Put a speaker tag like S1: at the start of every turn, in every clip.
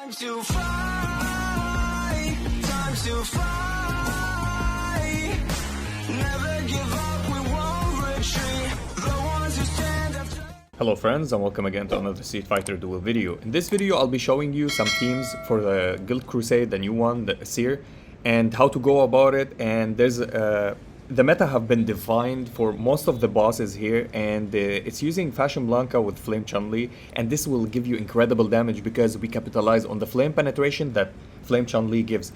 S1: Time to fly, time to fly. Never give up, we won't retreat. The ones who stand up.
S2: Hello friends, and welcome again to another Street Fighter Duel video. In this video I'll be showing you some teams for the Guild Crusade, the new one, the CYR, and how to go about it. And there's the meta have been defined for most of the bosses here, and it's using F.Blanka with Flame Chun-Li, and this will give you incredible damage because we capitalize on the flame penetration that Flame Chun-Li gives.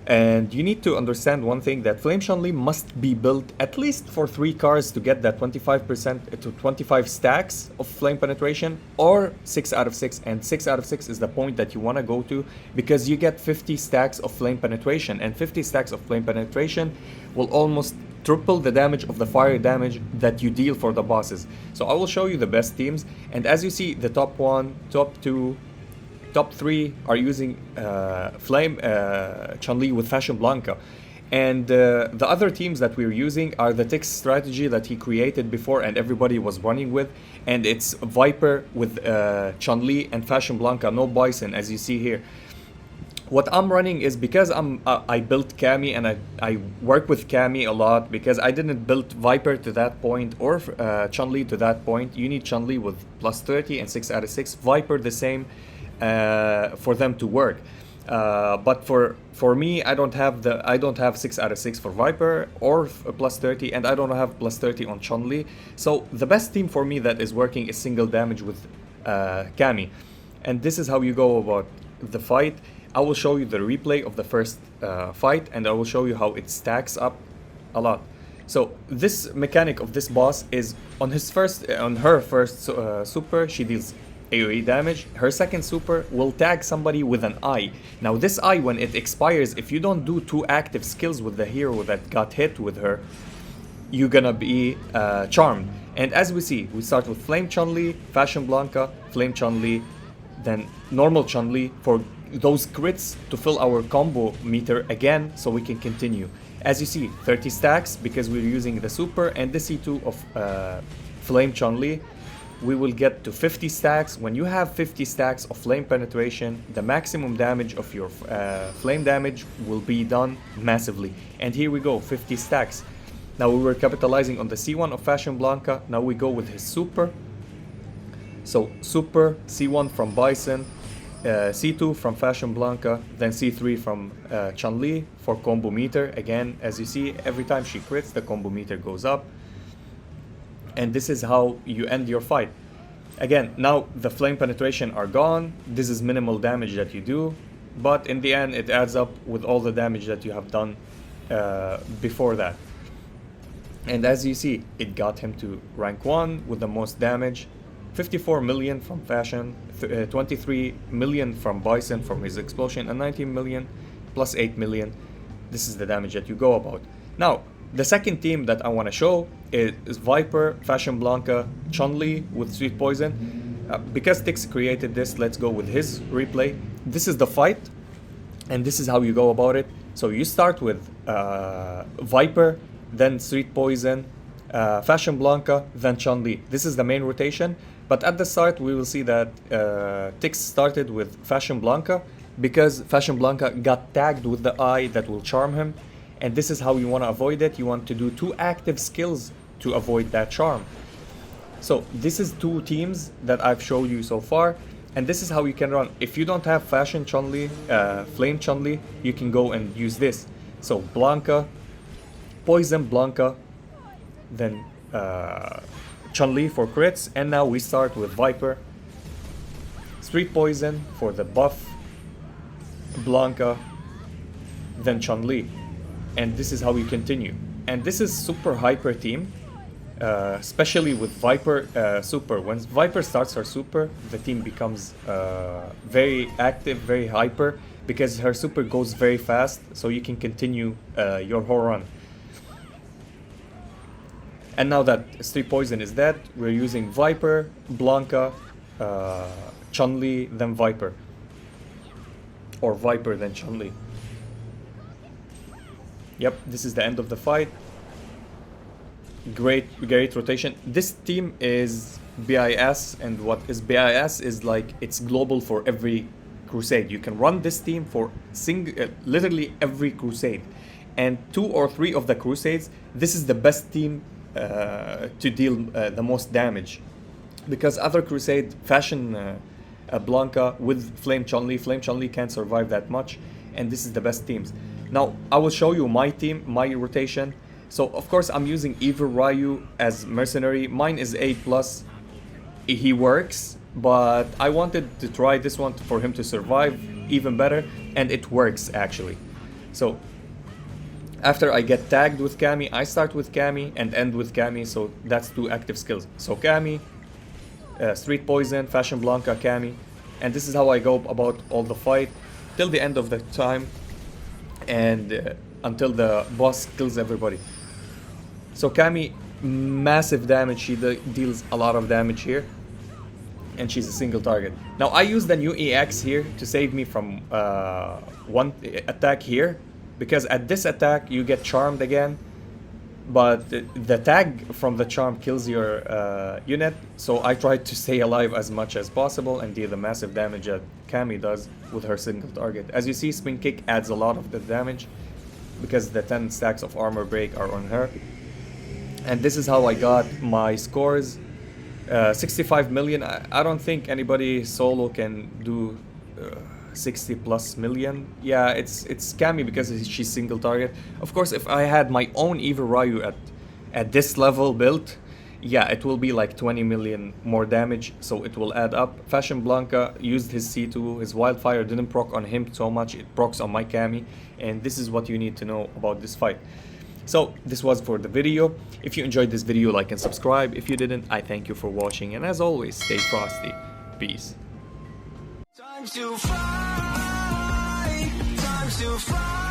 S2: And you need to understand one thing, that Flame Chun-Li must be built at least for 3 cars to get that 25% to 25 stacks of flame penetration, or 6 out of 6. And 6 out of 6 is the point that you want to go to, because you get 50 stacks of flame penetration, and 50 stacks of flame penetration will almost triple the damage of the fire damage that you deal for the bosses. So I will show you the best teams, and as you see, the top 1, top 2, top 3 are using Flame Chun-Li with F.Blanka. And the other teams that we're using are the Tix strategy that he created before and everybody was running with. And it's Viper with Chun-Li and F.Blanka, no Bison, as you see here. What I'm running is, because I built Cammy, and I work with Cammy a lot, because I didn't build Viper to that point or Chun-Li to that point. You need Chun-Li with plus 30 and 6 out of 6. Viper the same, for them to work. But for me, I don't have 6 out of 6 for Viper or plus 30, and I don't have plus 30 on Chun-Li. So the best team for me that is working is single damage with Cammy. And this is how you go about the fight. I will show you the replay of the first fight, and I will show you how it stacks up a lot. So this mechanic of this boss is on her first super, she deals AoE damage. Her second super will tag somebody with an eye. Now this eye, when it expires, if you don't do 2 active skills with the hero that got hit with her, you're gonna be charmed. And as we see, we start with Flame Chun-Li, F.Blanka, Flame Chun-Li, then normal Chun-Li for those crits to fill our combo meter again, so we can continue. As you see, 30 stacks because we're using the super, and the C2 of Flame Chun-Li. We will get to 50 stacks. When you have 50 stacks of flame penetration, the maximum damage of your flame damage will be done massively. And here we go, 50 stacks. Now we were capitalizing on the C1 of F.Blanka. Now we go with his super. So super, C1 from Bison, C2 from F.Blanka, then C3 from Chun-Li for combo meter. Again, as you see, every time she crits, the combo meter goes up. And this is how you end your fight. Again, now the flame penetration are gone. This is minimal damage that you do, but in the end it adds up with all the damage that you have done before that. And as you see, it got him to rank 1 with the most damage. 54 million from Fashion, 23 million from Bison from his explosion, and 19 million plus 8 million. This is the damage that you go about. Now, the second team that I want to show is Viper, F.Blanka, Chun-Li with S.Poison. Because Tix created this, let's go with his replay. This is the fight, and this is how you go about it. So you start with Viper, then S.Poison, F.Blanka, then Chun-Li. This is the main rotation. But at the start, we will see that Tix started with F.Blanka because F.Blanka got tagged with the eye that will charm him. And this is how you want to avoid it. You want to do 2 active skills to avoid that charm. So this is 2 teams that I've showed you so far. And this is how you can run. If you don't have Fashion Chun-Li, Flame Chun-Li, you can go and use this. So Blanka, Poison Blanka, then Chun-Li for crits. And now we start with Viper, S.Poison for the buff, Blanka, then Chun-Li. And this is how we continue. And this is super hyper team, especially with Viper super. When Viper starts her super, the team becomes very active, very hyper, because her super goes very fast, so you can continue your whole run. And now that S.Poison is dead, we're using Viper, Blanka, Chun-Li, then Viper. Or Viper, then Chun-Li. Yep, this is the end of the fight. Great rotation. This team is BIS, and what is BIS is like, it's global for every Crusade. You can run this team for literally every Crusade. And 2 or 3 of the Crusades, this is the best team to deal the most damage. Because other Crusade, Fashion Blanka with Flame Chun-Li. Flame Chun-Li can't survive that much. And this is the best teams. Now, I will show you my team, my rotation. So, of course, I'm using E.Ryu as mercenary. Mine is 8+. He works, but I wanted to try this one for him to survive even better. And it works, actually. So, after I get tagged with Cammy, I start with Cammy and end with Cammy. So, that's 2 active skills. So, Cammy, S.Poison, Fashion Blanka, Cammy. And this is how I go about all the fight till the end of the time. And until the boss kills everybody. So Cammy, massive damage. She deals a lot of damage here, and she's a single target. Now I use the new EX here to save me from one attack here, because at this attack you get charmed again, but the tag from the charm kills your unit. So I tried to stay alive as much as possible and deal the massive damage that Cammy does with her single target. As you see, Spin Kick adds a lot of the damage because the 10 stacks of armor break are on her. And this is how I got my scores. 65 million. I don't think anybody solo can do 60+ million. Yeah, it's Cammy because she's single target. Of course, if I had my own E.Ryu at this level built, yeah, it will be like 20 million more damage, so it will add up. Fashion Blanka used his C2, his Wildfire didn't proc on him so much, it procs on my Cammy, and this is what you need to know about this fight. So, this was for the video. If you enjoyed this video, like and subscribe. If you didn't, I thank you for watching, and as always, stay frosty. Peace.
S1: Time to fight, time to fight.